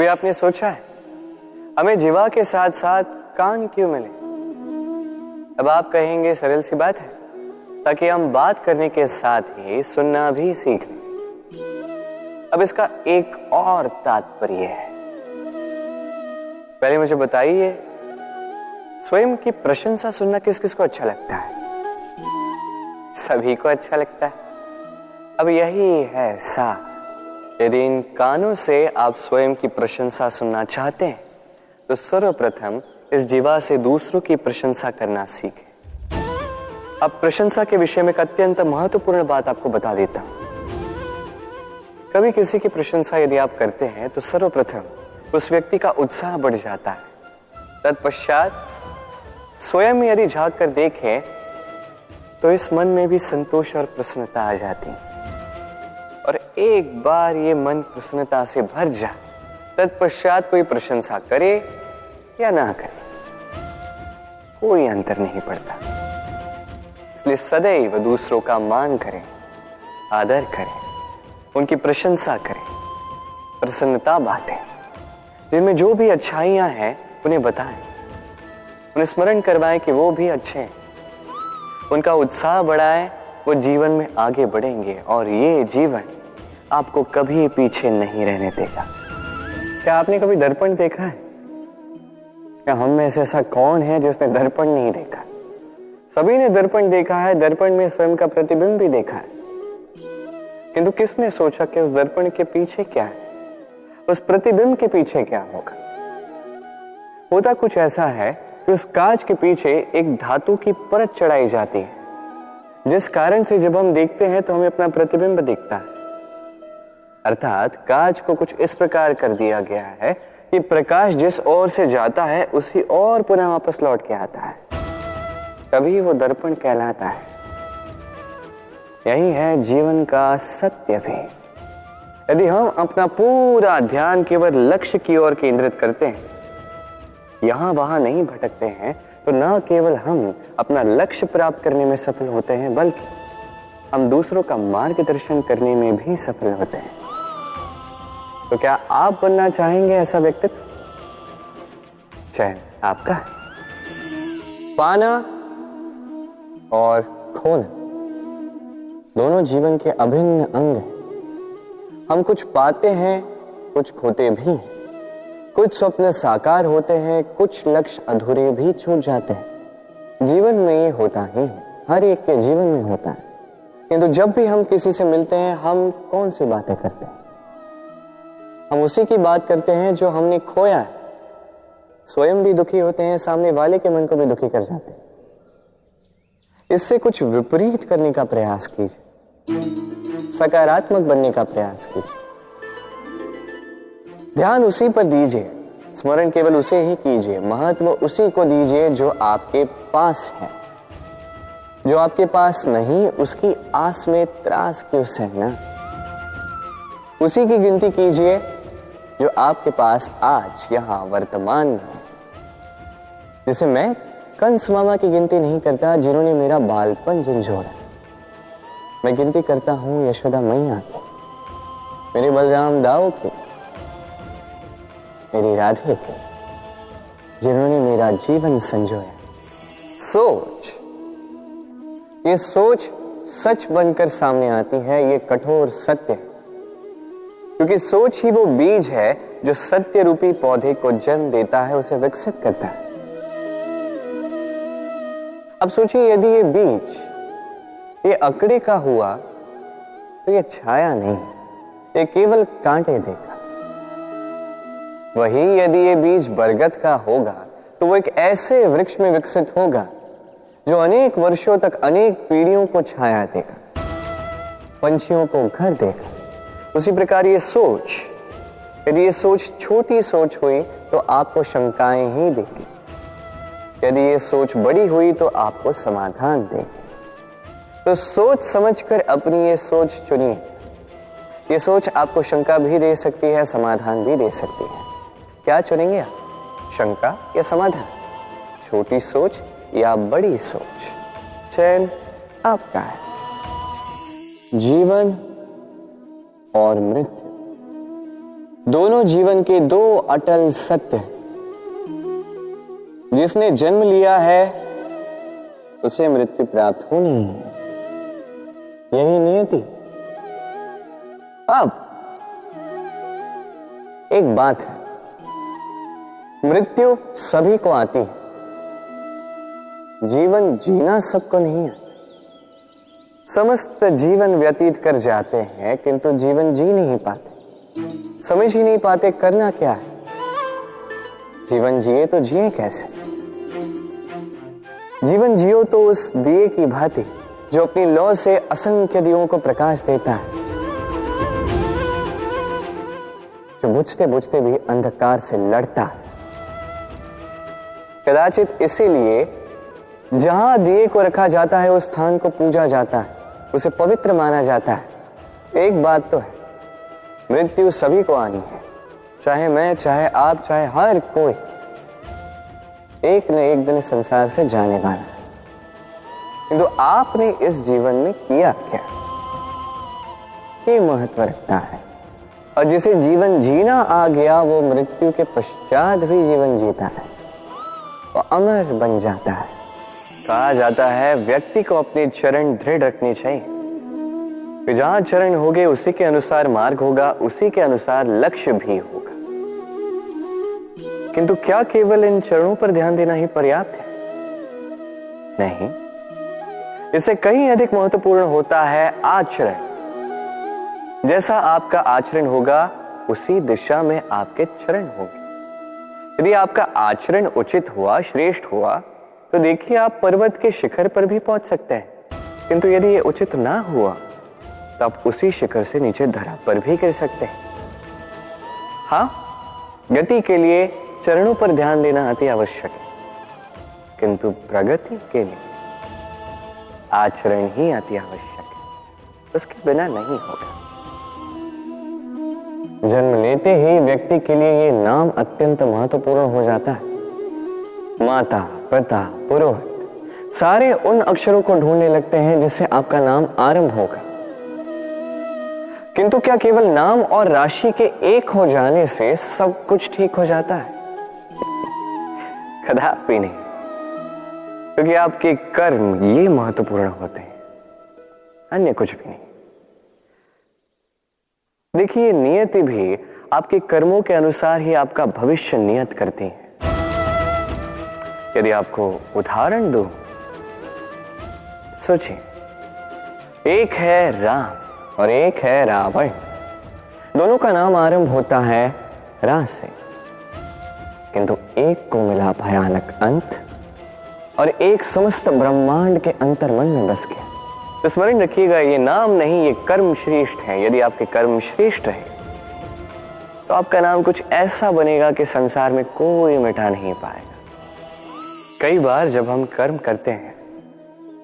कभी आपने सोचा है हमें जीवा के साथ साथ कान क्यों मिले? अब आप कहेंगे सरल सी बात है, ताकि हम बात करने के साथ ही सुनना भी सीख लें। अब इसका एक और तात्पर्य है। पहले मुझे बताइए, स्वयं की प्रशंसा सुनना किस किस को अच्छा लगता है? सभी को अच्छा लगता है। अब यही है सार। यदि इन कानों से आप स्वयं की प्रशंसा सुनना चाहते हैं तो सर्वप्रथम इस जीवा से दूसरों की प्रशंसा करना सीखें। अब प्रशंसा के विषय में एक अत्यंत महत्वपूर्ण बात आपको बता देता हूं। कभी किसी की प्रशंसा यदि आप करते हैं तो सर्वप्रथम उस व्यक्ति का उत्साह बढ़ जाता है। तत्पश्चात स्वयं यदि झांक कर देखें तो इस मन में भी संतोष और प्रसन्नता आ जाती है। और एक बार ये मन प्रसन्नता से भर जाए, तत्पश्चात कोई प्रशंसा करे या ना करे, कोई अंतर नहीं पड़ता। इसलिए सदैव दूसरों का मान करें, आदर करें, उनकी प्रशंसा करें, प्रसन्नता बांटें। जिनमें जो भी अच्छाइयां हैं उन्हें बताएं, उन्हें स्मरण करवाएं कि वो भी अच्छे हैं। उनका उत्साह बढ़ाएं, वो जीवन में आगे बढ़ेंगे और ये जीवन आपको कभी पीछे नहीं रहने देगा। क्या आपने कभी दर्पण देखा है? क्या हम में से ऐसा कौन है जिसने दर्पण नहीं देखा? सभी ने दर्पण देखा है, दर्पण में स्वयं का प्रतिबिंब भी देखा है। किंतु किसने सोचा कि उस दर्पण के पीछे क्या है, उस प्रतिबिंब के पीछे क्या होगा? होता कुछ ऐसा है कि उस कांच के पीछे एक धातु की परत चढ़ाई जाती है, जिस कारण से जब हम देखते हैं तो हमें अपना प्रतिबिंब दिखता है। अर्थात कांच को कुछ इस प्रकार कर दिया गया है कि प्रकाश जिस ओर से जाता है उसी ओर पुनः वापस लौट के आता है। तभी वो दर्पण कहलाता है। यही है जीवन का सत्य भी। यदि हम अपना पूरा ध्यान केवल लक्ष्य की ओर केंद्रित करते हैं, यहां वहां नहीं भटकते हैं, तो न केवल हम अपना लक्ष्य प्राप्त करने में सफल होते हैं, बल्कि हम दूसरों का मार्गदर्शन करने में भी सफल होते हैं। तो क्या आप बनना चाहेंगे ऐसा व्यक्तित्व? चयन आपका है। पाना और खोना दोनों जीवन के अभिन्न अंग हैं। हम कुछ पाते हैं, कुछ खोते भी हैं। कुछ स्वप्न साकार होते हैं, कुछ लक्ष्य अधूरे भी छूट जाते हैं। जीवन में ये होता ही है, हर एक के जीवन में होता है। किंतु जब भी हम किसी से मिलते हैं, हम कौन सी बातें करते हैं? हम उसी की बात करते हैं जो हमने खोया है। स्वयं भी दुखी होते हैं, सामने वाले के मन को भी दुखी कर जाते हैं। इससे कुछ विपरीत करने का प्रयास कीजिए, सकारात्मक बनने का प्रयास कीजिए। ध्यान उसी पर दीजिए, स्मरण केवल उसे ही कीजिए, महत्व उसी को दीजिए जो आपके पास है। जो आपके पास नहीं, उसकी आस में त्रास क्यों सहना? उसी की गिनती कीजिए जो आपके पास आज यहां वर्तमान में। जैसे मैं कंस मामा की गिनती नहीं करता जिन्होंने मेरा बालपन झंझोड़ा। मैं गिनती करता हूं यशोदा मैया की, मेरे बलराम दाऊ की, मेरी राधे की, जिन्होंने मेरा जीवन संजोया। सोच, ये सोच सच बनकर सामने आती है। ये कठोर सत्य है, क्योंकि सोच ही वो बीज है जो सत्य रूपी पौधे को जन्म देता है, उसे विकसित करता है। अब सोचिए, यदि ये बीज ये अकड़े का हुआ तो ये छाया नहीं, ये केवल कांटे देगा। वही यदि ये बीज बरगद का होगा तो वो एक ऐसे वृक्ष में विकसित होगा जो अनेक वर्षों तक अनेक पीढ़ियों को छाया देगा, पंछियों को घर देगा। उसी प्रकार ये सोच, यदि ये सोच छोटी सोच हुई तो आपको शंकाएं ही देगी। यदि ये सोच बड़ी हुई तो आपको समाधान देगी। तो सोच समझकर अपनी ये सोच चुनिए। ये सोच आपको शंका भी दे सकती है, समाधान भी दे सकती है। क्या चुनेंगे आप, शंका या समाधान? छोटी सोच या बड़ी सोच? चयन आपका है। जीवन और मृत्यु दोनों जीवन के दो अटल सत्य। जिसने जन्म लिया है उसे मृत्यु प्राप्त होनी है, यही नियति। अब एक बात है, मृत्यु सभी को आती है, जीवन जीना सबको नहीं है। समस्त जीवन व्यतीत कर जाते हैं किंतु जीवन जी नहीं पाते, समझ ही नहीं पाते करना क्या है। जीवन जिए तो जिए कैसे? जीवन जियो तो उस दिए की भांति जो अपनी लौ से असंख्य दियों को प्रकाश देता है, जो बुझते बुझते भी अंधकार से लड़ता है। कदाचित इसीलिए जहां दिए को रखा जाता है उस स्थान को पूजा जाता है, उसे पवित्र माना जाता है। एक बात तो है, मृत्यु सभी को आनी है, चाहे मैं, चाहे आप, चाहे हर कोई एक न एक दिन संसार से जाने वाला है। किंतु आपने इस जीवन में किया क्या, ये महत्व रखता है। और जिसे जीवन जीना आ गया वो मृत्यु के पश्चात भी जीवन जीता है, वो अमर बन जाता है। कहा जाता है व्यक्ति को अपने चरण दृढ़ रखने चाहिए, कि जहां चरण होंगे उसी के अनुसार मार्ग होगा, उसी के अनुसार लक्ष्य भी होगा। किंतु क्या केवल इन चरणों पर ध्यान देना ही पर्याप्त है? नहीं, इससे कहीं अधिक महत्वपूर्ण होता है आचरण। जैसा आपका आचरण होगा उसी दिशा में आपके चरण होंगे। यदि आपका आचरण उचित हुआ, श्रेष्ठ हुआ, तो देखिए आप पर्वत के शिखर पर भी पहुंच सकते हैं। किंतु यदि ये उचित ना हुआ तो आप उसी शिखर से नीचे धरा पर भी गिर सकते हैं। हाँ, गति के लिए चरणों पर ध्यान देना अति आवश्यक है, किंतु प्रगति के लिए आचरण ही अति आवश्यक है, उसके बिना नहीं होगा। जन्म लेते ही व्यक्ति के लिए ये नाम अत्यंत महत्वपूर्ण हो जाता है। माता, पिता, पुरोहित सारे उन अक्षरों को ढूंढने लगते हैं जिससे आपका नाम आरंभ होगा। किंतु क्या केवल नाम और राशि के एक हो जाने से सब कुछ ठीक हो जाता है? कदापि नहीं, क्योंकि आपके कर्म ये महत्वपूर्ण होते हैं, अन्य कुछ भी नहीं। देखिए, नियति भी आपके कर्मों के अनुसार ही आपका भविष्य नियत करती है। यदि आपको उदाहरण दूं, सोचिए, एक है राम और एक है रावण। दोनों का नाम आरंभ होता है रा से, किंतु एक को मिला भयानक अंत और एक समस्त ब्रह्मांड के अंतर्मन में बस गया। तो स्मरण रखिएगा, ये नाम नहीं, ये कर्म श्रेष्ठ है। यदि आपके कर्म श्रेष्ठ है तो आपका नाम कुछ ऐसा बनेगा कि संसार में कोई मिटा नहीं पाएगा। कई बार जब हम कर्म करते हैं,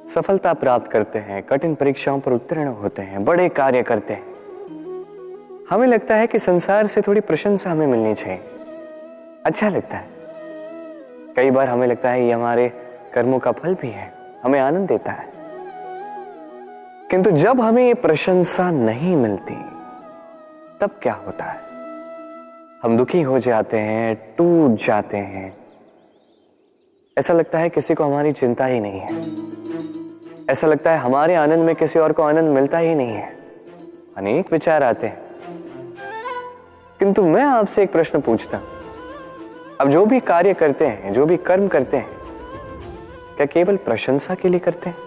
सफलता प्राप्त करते हैं, कठिन परीक्षाओं पर उत्तीर्ण होते हैं, बड़े कार्य करते हैं, हमें लगता है कि संसार से थोड़ी प्रशंसा हमें मिलनी चाहिए, अच्छा लगता है। कई बार हमें लगता है ये हमारे कर्मों का फल भी है, हमें आनंद देता है। किंतु जब हमें ये प्रशंसा नहीं मिलती तब क्या होता है? हम दुखी हो जाते हैं, टूट जाते हैं। ऐसा लगता है किसी को हमारी चिंता ही नहीं है, ऐसा लगता है हमारे आनंद में किसी और को आनंद मिलता ही नहीं है। अनेक विचार आते हैं। किंतु मैं आपसे एक प्रश्न पूछता हूं, अब जो भी कार्य करते हैं, जो भी कर्म करते हैं, क्या केवल प्रशंसा के लिए करते हैं?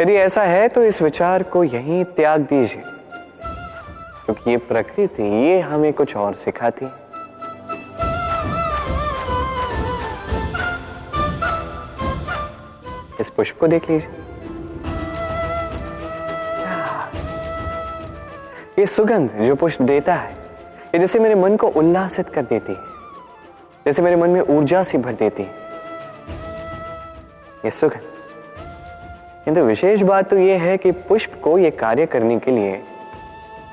यदि ऐसा है तो इस विचार को यहीं त्याग दीजिए, क्योंकि ये प्रकृति ये हमें कुछ और सिखाती है। इस पुष्प को देख लीजिए, ये सुगंध जो पुष्प देता है, ये जैसे मेरे मन को उल्लासित कर देती है, जैसे मेरे मन में ऊर्जा सी भर देती है ये सुगंध। किंतु विशेष बात तो ये है कि पुष्प को ये कार्य करने के लिए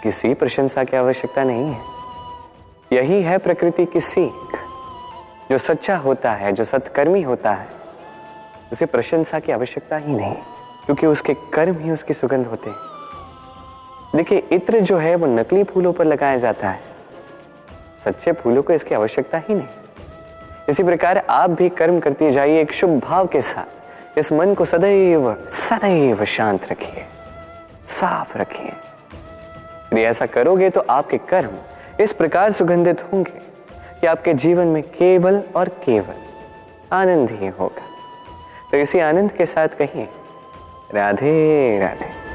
किसी प्रशंसा की आवश्यकता नहीं है। यही है प्रकृति की सीख। जो सच्चा होता है, जो सत्कर्मी होता है, उसे प्रशंसा की आवश्यकता ही नहीं, क्योंकि उसके कर्म ही उसकी सुगंध होते हैं। देखिए, इत्र जो है वो नकली फूलों पर लगाया जाता है, सच्चे फूलों को इसकी आवश्यकता ही नहीं। इसी प्रकार आप भी कर्म करते जाइए एक शुभ भाव के साथ। इस मन को सदैव सदैव शांत रखिए, साफ रखिए। यदि ऐसा करोगे तो आपके कर्म इस प्रकार सुगंधित होंगे कि आपके जीवन में केवल और केवल आनंद ही होगा। तो इसी आनंद के साथ कहिए राधे राधे।